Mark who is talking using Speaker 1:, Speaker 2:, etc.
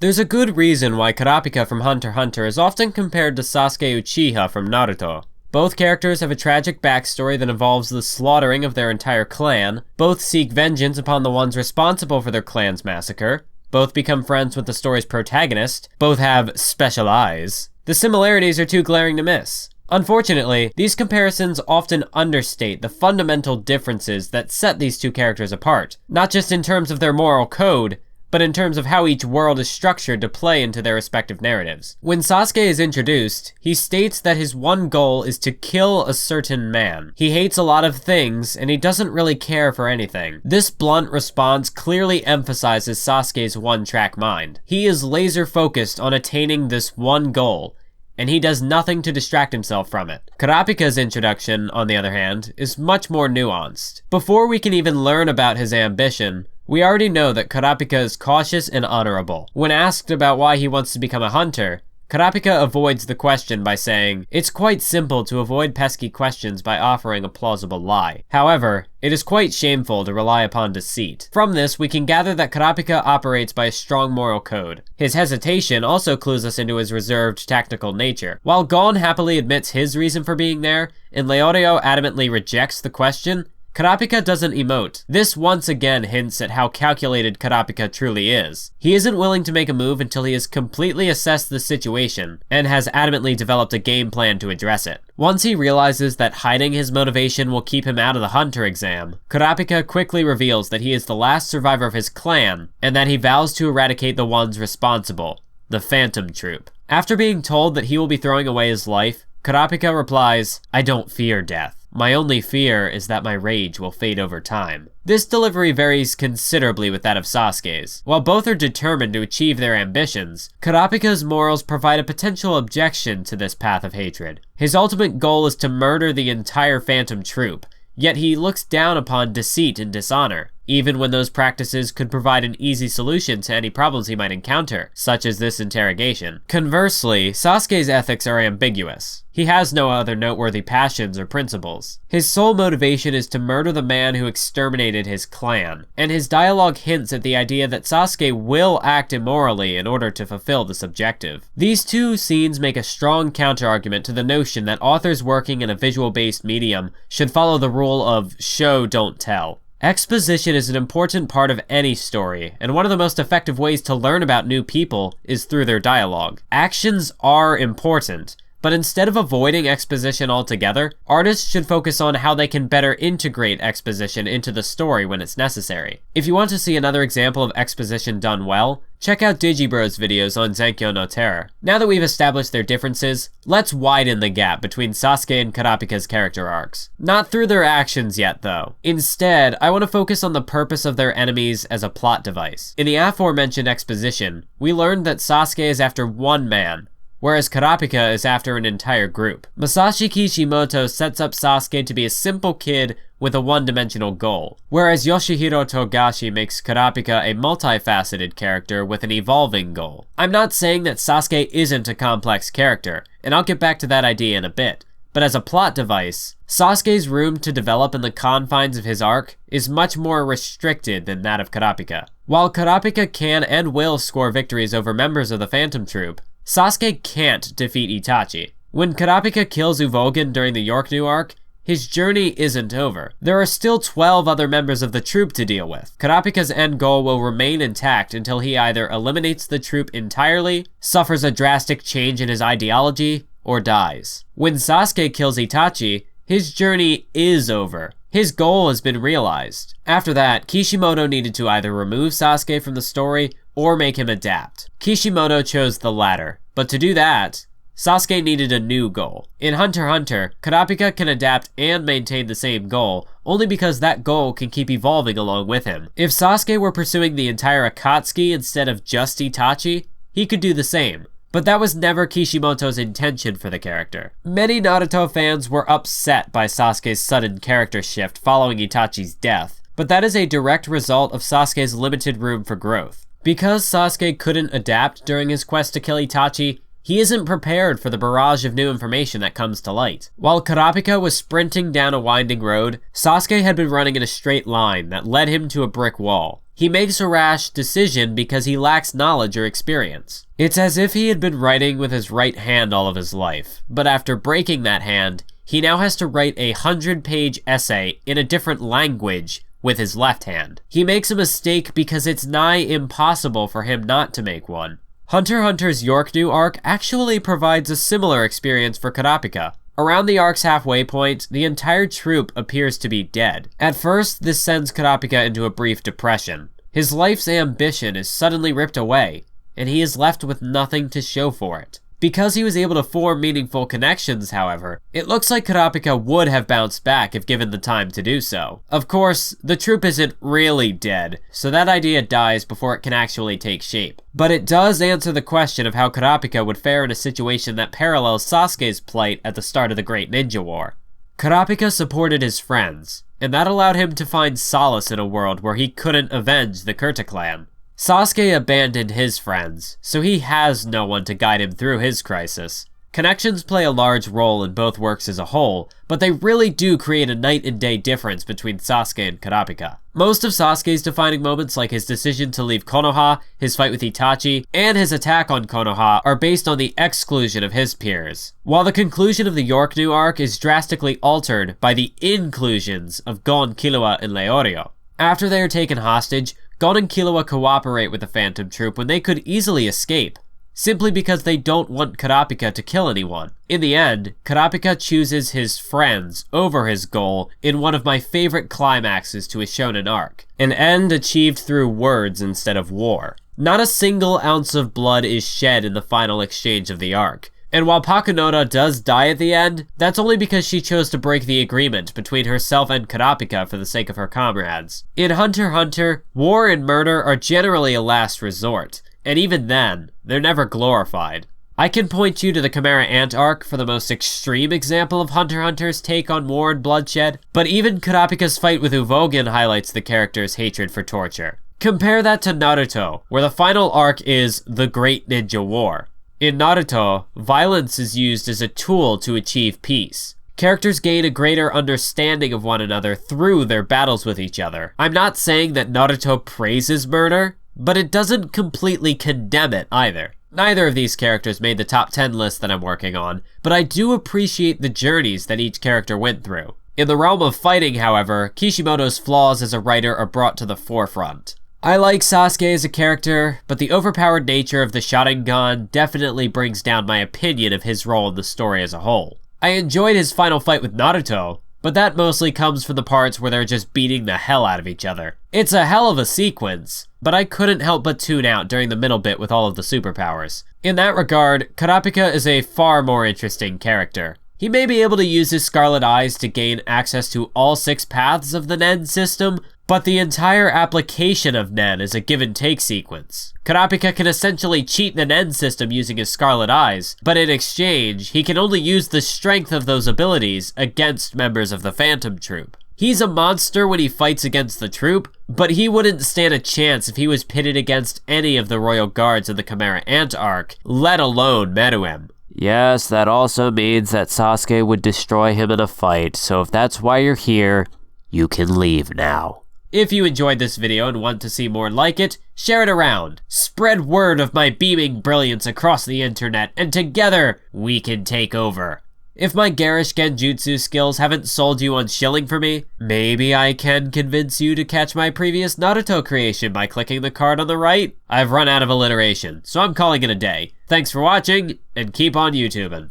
Speaker 1: There's a good reason why Kurapika from Hunter x Hunter is often compared to Sasuke Uchiha from Naruto. Both characters have a tragic backstory that involves the slaughtering of their entire clan, both seek vengeance upon the ones responsible for their clan's massacre, both become friends with the story's protagonist, both have special eyes. The similarities are too glaring to miss. Unfortunately, these comparisons often understate the fundamental differences that set these two characters apart, not just in terms of their moral code, but in terms of how each world is structured to play into their respective narratives. When Sasuke is introduced, he states that his one goal is to kill a certain man. He hates a lot of things, and he doesn't really care for anything. This blunt response clearly emphasizes Sasuke's one-track mind. He is laser-focused on attaining this one goal, and he does nothing to distract himself from it. Kurapika's introduction, on the other hand, is much more nuanced. Before we can even learn about his ambition, we already know that Kurapika is cautious and honorable. When asked about why he wants to become a hunter, Kurapika avoids the question by saying, "It's quite simple to avoid pesky questions by offering a plausible lie. However, it is quite shameful to rely upon deceit." From this, we can gather that Kurapika operates by a strong moral code. His hesitation also clues us into his reserved, tactical nature. While Gon happily admits his reason for being there, and Leorio adamantly rejects the question, Kurapika doesn't emote. This once again hints at how calculated Kurapika truly is. He isn't willing to make a move until he has completely assessed the situation, and has adamantly developed a game plan to address it. Once he realizes that hiding his motivation will keep him out of the hunter exam, Kurapika quickly reveals that he is the last survivor of his clan, and that he vows to eradicate the ones responsible, the Phantom Troop. After being told that he will be throwing away his life, Kurapika replies, "I don't fear death. My only fear is that my rage will fade over time." This delivery varies considerably with that of Sasuke's. While both are determined to achieve their ambitions, Kurapika's morals provide a potential objection to this path of hatred. His ultimate goal is to murder the entire Phantom Troop, yet he looks down upon deceit and dishonor, even when those practices could provide an easy solution to any problems he might encounter, such as this interrogation. Conversely, Sasuke's ethics are ambiguous. He has no other noteworthy passions or principles. His sole motivation is to murder the man who exterminated his clan, and his dialogue hints at the idea that Sasuke will act immorally in order to fulfill this objective. These two scenes make a strong counterargument to the notion that authors working in a visual-based medium should follow the rule of show, don't tell. Exposition is an important part of any story, and one of the most effective ways to learn about new people is through their dialogue. Actions are important, but instead of avoiding exposition altogether, artists should focus on how they can better integrate exposition into the story when it's necessary. If you want to see another example of exposition done well, check out Digibro's videos on Zenkyo no Terror. Now that we've established their differences, let's widen the gap between Sasuke and Kurapika's character arcs. Not through their actions yet, though. Instead, I want to focus on the purpose of their enemies as a plot device. In the aforementioned exposition, we learned that Sasuke is after one man, whereas Kurapika is after an entire group. Masashi Kishimoto sets up Sasuke to be a simple kid with a one-dimensional goal, whereas Yoshihiro Togashi makes Kurapika a multifaceted character with an evolving goal. I'm not saying that Sasuke isn't a complex character, and I'll get back to that idea in a bit, but as a plot device, Sasuke's room to develop in the confines of his arc is much more restricted than that of Kurapika. While Kurapika can and will score victories over members of the Phantom Troop, Sasuke can't defeat Itachi. When Kurapika kills Uvogin during the Yorknu arc, his journey isn't over. There are still 12 other members of the troop to deal with. Kurapika's end goal will remain intact until he either eliminates the troop entirely, suffers a drastic change in his ideology, or dies. When Sasuke kills Itachi, his journey is over. His goal has been realized. After that, Kishimoto needed to either remove Sasuke from the story or make him adapt. Kishimoto chose the latter, but to do that, Sasuke needed a new goal. In Hunter x Hunter, Kurapika can adapt and maintain the same goal, only because that goal can keep evolving along with him. If Sasuke were pursuing the entire Akatsuki instead of just Itachi, he could do the same. But that was never Kishimoto's intention for the character. Many Naruto fans were upset by Sasuke's sudden character shift following Itachi's death, but that is a direct result of Sasuke's limited room for growth. Because Sasuke couldn't adapt during his quest to kill Itachi, he isn't prepared for the barrage of new information that comes to light. While Kurapika was sprinting down a winding road, Sasuke had been running in a straight line that led him to a brick wall. He makes a rash decision because he lacks knowledge or experience. It's as if he had been writing with his right hand all of his life, but after breaking that hand, he now has to write a 100-page essay in a different language with his left hand. He makes a mistake because it's nigh impossible for him not to make one. Hunter x Hunter's Yorknu arc actually provides a similar experience for Kurapika. Around the arc's halfway point, the entire troupe appears to be dead. At first, this sends Kurapika into a brief depression. His life's ambition is suddenly ripped away, and he is left with nothing to show for it. Because he was able to form meaningful connections, however, it looks like Kurapika would have bounced back if given the time to do so. Of course, the troupe isn't really dead, so that idea dies before it can actually take shape. But it does answer the question of how Kurapika would fare in a situation that parallels Sasuke's plight at the start of the Great Ninja War. Kurapika supported his friends, and that allowed him to find solace in a world where he couldn't avenge the Kurta clan. Sasuke abandoned his friends, so he has no one to guide him through his crisis. Connections play a large role in both works as a whole, but they really do create a night and day difference between Sasuke and Kurapika. Most of Sasuke's defining moments, like his decision to leave Konoha, his fight with Itachi, and his attack on Konoha, are based on the exclusion of his peers, while the conclusion of the Yorknu arc is drastically altered by the inclusions of Gon, Killua, and Leorio. After they are taken hostage, Gon and Killua cooperate with the Phantom Troop when they could easily escape, simply because they don't want Kurapika to kill anyone. In the end, Kurapika chooses his friends over his goal in one of my favorite climaxes to a shonen arc, an end achieved through words instead of war. Not a single ounce of blood is shed in the final exchange of the arc. And while Pakunoda does die at the end, that's only because she chose to break the agreement between herself and Kurapika for the sake of her comrades. In Hunter x Hunter, war and murder are generally a last resort, and even then, they're never glorified. I can point you to the Chimera Ant arc for the most extreme example of Hunter x Hunter's take on war and bloodshed, but even Kurapika's fight with Uvogin highlights the character's hatred for torture. Compare that to Naruto, where the final arc is the Great Ninja War. In Naruto, violence is used as a tool to achieve peace. Characters gain a greater understanding of one another through their battles with each other. I'm not saying that Naruto praises murder, but it doesn't completely condemn it either. Neither of these characters made the top 10 list that I'm working on, but I do appreciate the journeys that each character went through. In the realm of fighting, however, Kishimoto's flaws as a writer are brought to the forefront. I like Sasuke as a character, but the overpowered nature of the Sharingan definitely brings down my opinion of his role in the story as a whole. I enjoyed his final fight with Naruto, but that mostly comes from the parts where they're just beating the hell out of each other. It's a hell of a sequence, but I couldn't help but tune out during the middle bit with all of the superpowers. In that regard, Kurapika is a far more interesting character. He may be able to use his Scarlet Eyes to gain access to all 6 paths of the Nen system, but the entire application of Nen is a give-and-take sequence. Kurapika can essentially cheat the Nen system using his Scarlet Eyes, but in exchange, he can only use the strength of those abilities against members of the Phantom Troop. He's a monster when he fights against the troop, but he wouldn't stand a chance if he was pitted against any of the Royal Guards in the Chimera Ant arc, let alone Meruem. Yes, that also means that Sasuke would destroy him in a fight, so if that's why you're here, you can leave now. If you enjoyed this video and want to see more like it, share it around. Spread word of my beaming brilliance across the internet, and together, we can take over. If my garish genjutsu skills haven't sold you on shilling for me, maybe I can convince you to catch my previous Naruto creation by clicking the card on the right. I've run out of alliteration, so I'm calling it a day. Thanks for watching, and keep on YouTubing.